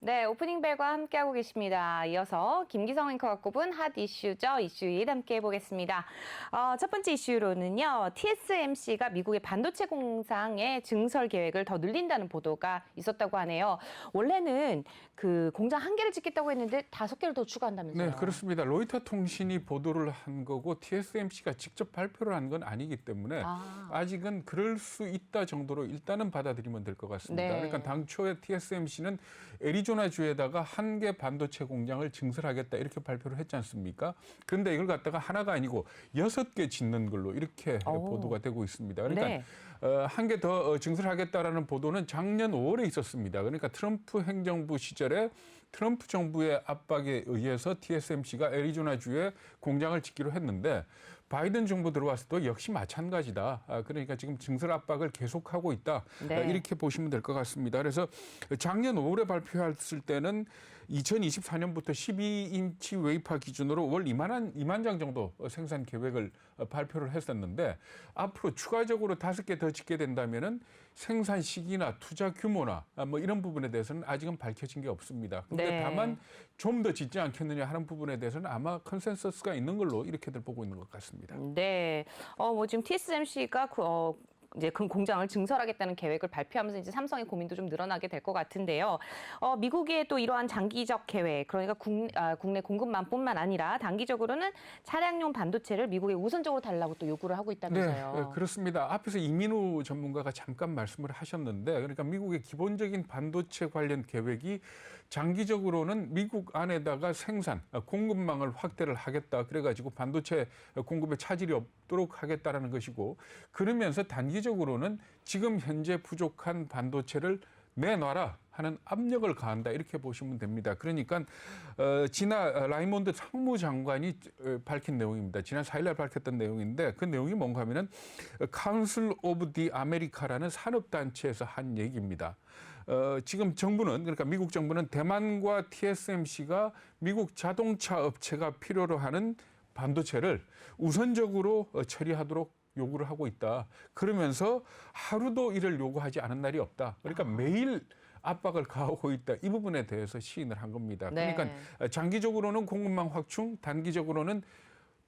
네, 오프닝 벨과 함께하고 계십니다. 이어서 김기성 앵커가 꼽은 핫 이슈죠. 이슈 1 함께 해보겠습니다. 첫 번째 이슈로는요. TSMC가 미국의 반도체 공장의 증설 계획을 더 늘린다는 보도가 있었다고 하네요. 원래는 그 공장 1개를 짓겠다고 했는데 5개를 더 추가한다면서요. 네, 그렇습니다. 로이터 통신이 보도를 한 거고 TSMC가 직접 발표를 한 건 아니기 때문에 아직은 그럴 수 있다 정도로 일단은 받아들이면 될 것 같습니다. 네. 그러니까 당초에 TSMC는 애리조나주에다가 1개 반도체 공장을 증설하겠다 이렇게 발표를 했지 않습니까? 그런데 이걸 갖다가 하나가 아니고 6개 짓는 걸로 이렇게 보도가 되고 있습니다. 그러니까 네. 1개 더 증설하겠다라는 보도는 작년 5월에 있었습니다. 그러니까 트럼프 행정부 시절에 트럼프 정부의 압박에 의해서 TSMC가 애리조나주에 공장을 짓기로 했는데 바이든 정부 들어왔을 때 역시 마찬가지다. 그러니까 지금 증설 압박을 계속하고 있다. 네. 이렇게 보시면 될 것 같습니다. 그래서 작년 5월에 발표했을 때는 2024년부터 12인치 웨이파 기준으로 월 2만 장 정도 생산 계획을 발표를 했었는데 앞으로 추가적으로 5개 더 짓게 된다면은 생산 시기나 투자 규모나 뭐 이런 부분에 대해서는 아직은 밝혀진 게 없습니다. 그런데 네. 다만 좀 더 짓지 않겠느냐 하는 부분에 대해서는 아마 컨센서스가 있는 걸로 이렇게들 보고 있는 것 같습니다. 네. 뭐 지금 TSMC가 이제 그 공장을 증설하겠다는 계획을 발표하면서 이제 삼성의 고민도 좀 늘어나게 될 것 같은데요. 미국의 또 이러한 장기적 계획, 그러니까 국내 공급만뿐만 아니라 단기적으로는 차량용 반도체를 미국에 우선적으로 달라고 또 요구를 하고 있다면서요. 네, 그렇습니다. 앞에서 이민우 전문가가 잠깐 말씀을 하셨는데, 그러니까 미국의 기본적인 반도체 관련 계획이 장기적으로는 미국 안에다가 생산, 공급망을 확대를 하겠다. 그래가지고 반도체 공급에 차질이 없도록 하겠다라는 것이고, 그러면서 단기적으로는 지금 현재 부족한 반도체를 내놔라 하는 압력을 가한다 이렇게 보시면 됩니다. 그러니까 라이몬드 상무장관이 밝힌 내용입니다. 지난 4일날 밝혔던 내용인데 그 내용이 뭔가 하면은 Council of the America라는 산업단체에서 한 얘기입니다. 지금 정부는 그러니까 미국 정부는 대만과 TSMC가 미국 자동차 업체가 필요로 하는 반도체를 우선적으로 처리하도록 요구를 하고 있다. 그러면서 하루도 이를 요구하지 않은 날이 없다. 그러니까 매일 압박을 가하고 있다. 이 부분에 대해서 시인을 한 겁니다. 네. 그러니까 장기적으로는 공급망 확충, 단기적으로는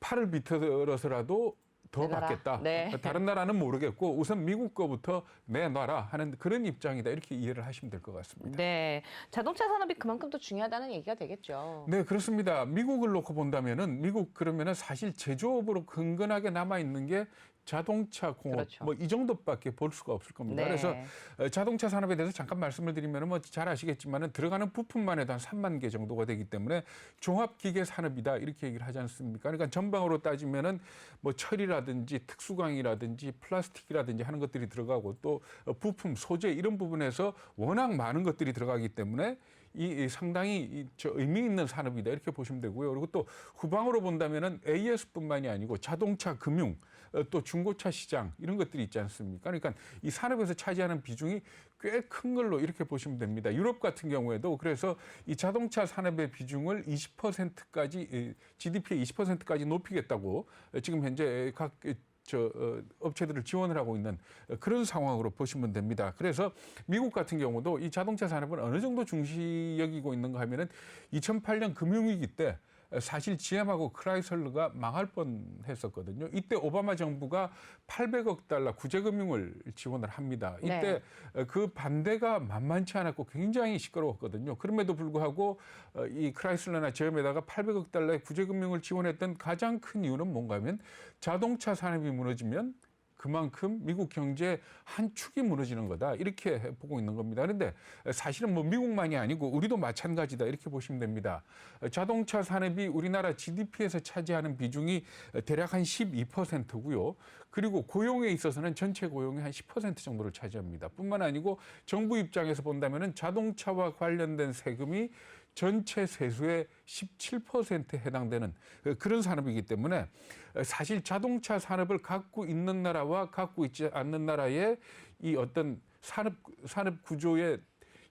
팔을 비틀어서라도 더 내놔라. 받겠다. 네. 다른 나라는 모르겠고 우선 미국 거부터 내놔라 하는 그런 입장이다. 이렇게 이해를 하시면 될 것 같습니다. 네. 자동차 산업이 그만큼 더 중요하다는 얘기가 되겠죠. 네, 그렇습니다. 미국을 놓고 본다면은 미국 그러면은 사실 제조업으로 근근하게 남아 있는 게 자동차 공업 그렇죠. 뭐 이 정도밖에 볼 수가 없을 겁니다. 네. 그래서 자동차 산업에 대해서 잠깐 말씀을 드리면은 뭐 잘 아시겠지만은 들어가는 부품만 해도 한 3만 개 정도가 되기 때문에 종합기계 산업이다 이렇게 얘기를 하지 않습니까? 그러니까 전방으로 따지면은 뭐 철이라든지 특수광이라든지 플라스틱이라든지 하는 것들이 들어가고 또 부품 소재 이런 부분에서 워낙 많은 것들이 들어가기 때문에 이 상당히 의미 있는 산업이다 이렇게 보시면 되고요. 그리고 또 후방으로 본다면은 AS뿐만이 아니고 자동차 금융 또 중고차 시장 이런 것들이 있지 않습니까? 그러니까 이 산업에서 차지하는 비중이 꽤 큰 걸로 이렇게 보시면 됩니다. 유럽 같은 경우에도 그래서 이 자동차 산업의 비중을 20%까지 GDP의 20%까지 높이겠다고 지금 현재 각 업체들을 지원을 하고 있는 그런 상황으로 보시면 됩니다. 그래서 미국 같은 경우도 이 자동차 산업을 어느 정도 중시 여기고 있는가 하면은 2008년 금융위기 때 사실 GM하고 크라이슬러가 망할 뻔했었거든요. 이때 오바마 정부가 800억 달러 구제금융을 지원을 합니다. 이때 그 반대가 만만치 않았고 굉장히 시끄러웠거든요. 그럼에도 불구하고 이 크라이슬러나 GM에다가 800억 달러의 구제금융을 지원했던 가장 큰 이유는 뭔가 하면 자동차 산업이 무너지면 그만큼 미국 경제의 한 축이 무너지는 거다. 이렇게 보고 있는 겁니다. 그런데 사실은 뭐 미국만이 아니고 우리도 마찬가지다. 이렇게 보시면 됩니다. 자동차 산업이 우리나라 GDP에서 차지하는 비중이 대략 한 12%고요. 그리고 고용에 있어서는 전체 고용의 한 10% 정도를 차지합니다. 뿐만 아니고 정부 입장에서 본다면은 자동차와 관련된 세금이 전체 세수의 17%에 해당되는 그런 산업이기 때문에 사실 자동차 산업을 갖고 있는 나라와 갖고 있지 않는 나라의 이 어떤 산업 구조의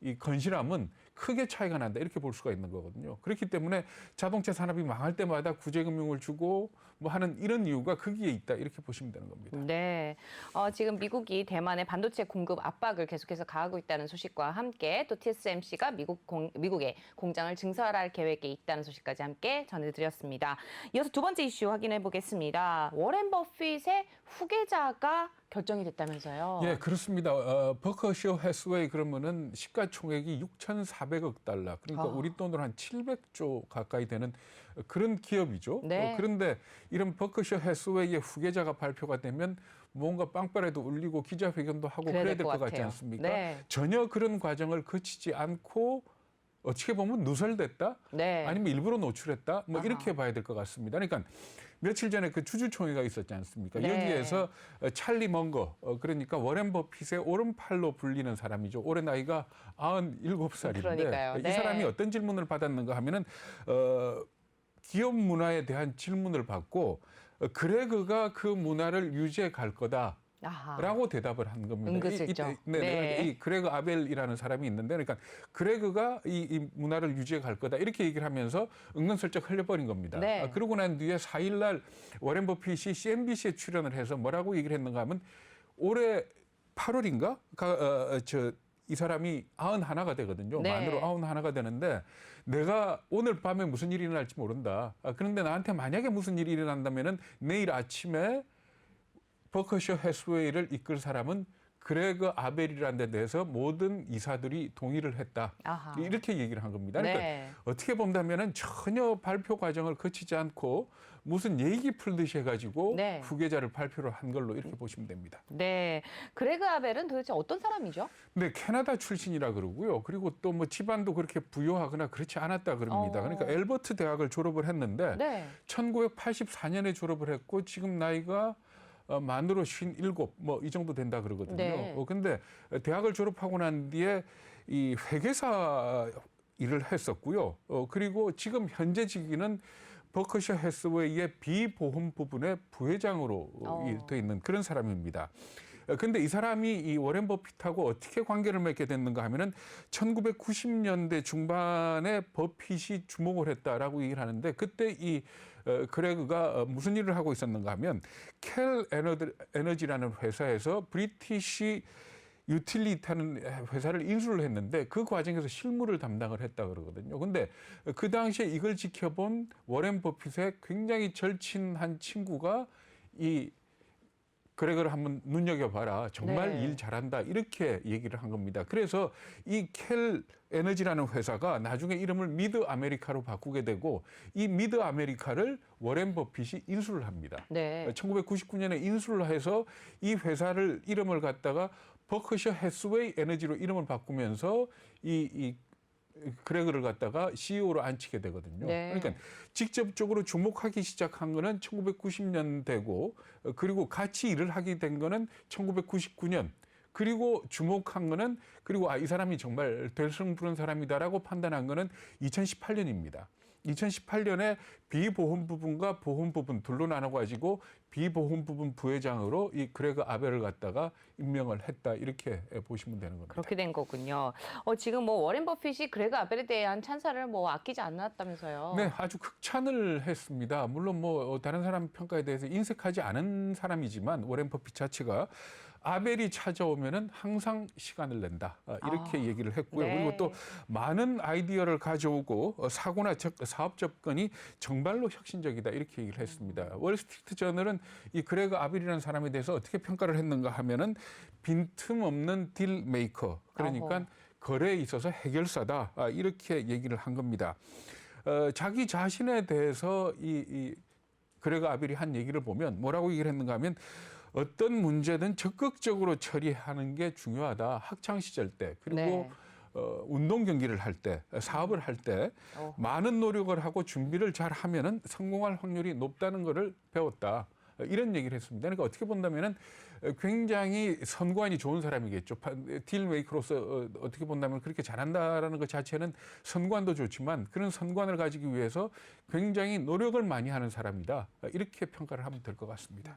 이 건실함은 크게 차이가 난다 이렇게 볼 수가 있는 거거든요. 그렇기 때문에 자동차 산업이 망할 때마다 구제금융을 주고 뭐 하는 이런 이유가 거기에 있다 이렇게 보시면 되는 겁니다. 네, 지금 미국이 대만의 반도체 공급 압박을 계속해서 가하고 있다는 소식과 함께 또 TSMC가 미국에 공장을 증설할 계획에 있다는 소식까지 함께 전해드렸습니다. 이어서 두 번째 이슈 확인해 보겠습니다. 워렌 버핏의 후계자가 결정이 됐다면서요? 예, 그렇습니다. 버커셔 해스웨이 그러면은 시가총액이 6,400억 달러, 그러니까 우리 돈으로 한 700조 가까이 되는 그런 기업이죠. 네. 그런데 이런 버커셔 해스웨이의 후계자가 발표가 되면 뭔가 빵빠레도 울리고 기자회견도 하고 그래야 될 것 같지 않습니까? 네. 전혀 그런 과정을 거치지 않고 어떻게 보면 누설됐다? 네. 아니면 일부러 노출했다? 뭐 아하. 이렇게 봐야 될 것 같습니다. 그러니까 며칠 전에 그 주주총회가 있었지 않습니까? 네. 여기에서 찰리 먼거, 그러니까 워렌 버핏의 오른팔로 불리는 사람이죠. 올해 나이가 97살인데 그러니까요. 이 네. 사람이 어떤 질문을 받았는가 하면은 기업 문화에 대한 질문을 받고 그레그가 그 문화를 유지해 갈 거다. 아하. 라고 대답을 한 겁니다. 은근슬쩍. 네. 이 그레그 아벨이라는 사람이 있는데, 그러니까 그레그가 이 문화를 유지해 갈 거다 이렇게 얘기를 하면서 은근슬쩍 흘려버린 겁니다. 네. 그러고 난 뒤에 4일날 워렌 버핏이 CNBC에 출연을 해서 뭐라고 얘기를 했는가 하면 올해 8월인가 이 사람이 91가 되거든요. 네. 만으로 91가 되는데 내가 오늘 밤에 무슨 일이 일어날지 모른다. 그런데 나한테 만약에 무슨 일이 일어난다면은 내일 아침에 버커셔 해스웨이를 이끌 사람은 그레그 아벨이라는 데 대해서 모든 이사들이 동의를 했다. 아하. 이렇게 얘기를 한 겁니다. 그러니까 네. 어떻게 본다면은 전혀 발표 과정을 거치지 않고 무슨 얘기 풀듯이 해가지고 네. 후계자를 발표를 한 걸로 이렇게 보시면 됩니다. 네. 그레그 아벨은 도대체 어떤 사람이죠? 네, 캐나다 출신이라 그러고요. 그리고 또 뭐 집안도 그렇게 부유하거나 그렇지 않았다 그럽니다. 그러니까 엘버트 대학을 졸업을 했는데 네. 1984년에 졸업을 했고 지금 나이가 만으로 57, 뭐 이 정도 된다 그러거든요. 네. 근데 대학을 졸업하고 난 뒤에 이 회계사 일을 했었고요. 그리고 지금 현재 직위는 버커셔 해스웨이의 비보험 부분의 부회장으로 돼 있는 그런 사람입니다. 근데 이 사람이 이 워렌 버핏하고 어떻게 관계를 맺게 됐는가 하면은 1990년대 중반에 버핏이 주목을 했다라고 얘기를 하는데 그때 이 그레그가 무슨 일을 하고 있었는가 하면 켈 에너지라는 회사에서 브리티시 유틸리티하는 회사를 인수를 했는데 그 과정에서 실무를 담당을 했다 그러거든요. 근데 그 당시에 이걸 지켜본 워렌 버핏의 굉장히 절친한 친구가 이 그레그를 한번 눈여겨봐라. 정말 네. 일 잘한다. 이렇게 얘기를 한 겁니다. 그래서 이 켈 에너지라는 회사가 나중에 이름을 미드 아메리카로 바꾸게 되고 이 미드 아메리카를 워렌 버핏이 인수를 합니다. 네. 1999년에 인수를 해서 이 회사를 이름을 갖다가 버커셔 해스웨이 에너지로 이름을 바꾸면서 이 그레그를 갖다가 CEO로 앉히게 되거든요. 네. 그러니까 직접적으로 주목하기 시작한 거는 1990년대고 그리고 같이 일을 하게 된 거는 1999년. 그리고 주목한 거는 그리고 이 사람이 정말 될 성 부른 사람이다라고 판단한 거는 2018년입니다. 2018년에 비보험 부분과 보험 부분 둘로 나눠가지고 비보험 부분 부회장으로 이 그레그 아벨을 갖다가 임명을 했다 이렇게 보시면 되는 겁니다. 그렇게 된 거군요. 지금 뭐 워렌 버핏이 그레그 아벨에 대한 찬사를 뭐 아끼지 않았다면서요? 네, 아주 극찬을 했습니다. 물론 뭐 다른 사람 평가에 대해서 인색하지 않은 사람이지만 워렌 버핏 자체가 아벨이 찾아오면은 항상 시간을 낸다. 이렇게 얘기를 했고요. 네. 그리고 또 많은 아이디어를 가져오고 사고나 사업 접근이 정말로 혁신적이다. 이렇게 얘기를 했습니다. 월스트리트 저널은 이 그레그 아벨이라는 사람에 대해서 어떻게 평가를 했는가 하면은 빈틈없는 딜 메이커. 그러니까 거래에 있어서 해결사다. 이렇게 얘기를 한 겁니다. 자기 자신에 대해서 이 그레그 아벨이 한 얘기를 보면 뭐라고 얘기를 했는가 하면 어떤 문제든 적극적으로 처리하는 게 중요하다. 학창 시절 때 그리고 네. 운동 경기를 할 때, 사업을 할 때 많은 노력을 하고 준비를 잘 하면은 성공할 확률이 높다는 것을 배웠다. 이런 얘기를 했습니다. 그러니까 어떻게 본다면은 굉장히 선관이 좋은 사람이겠죠. 딜 메이커로서 어떻게 본다면 그렇게 잘한다라는 것 자체는 선관도 좋지만 그런 선관을 가지기 위해서 굉장히 노력을 많이 하는 사람이다. 이렇게 평가를 하면 될 것 같습니다.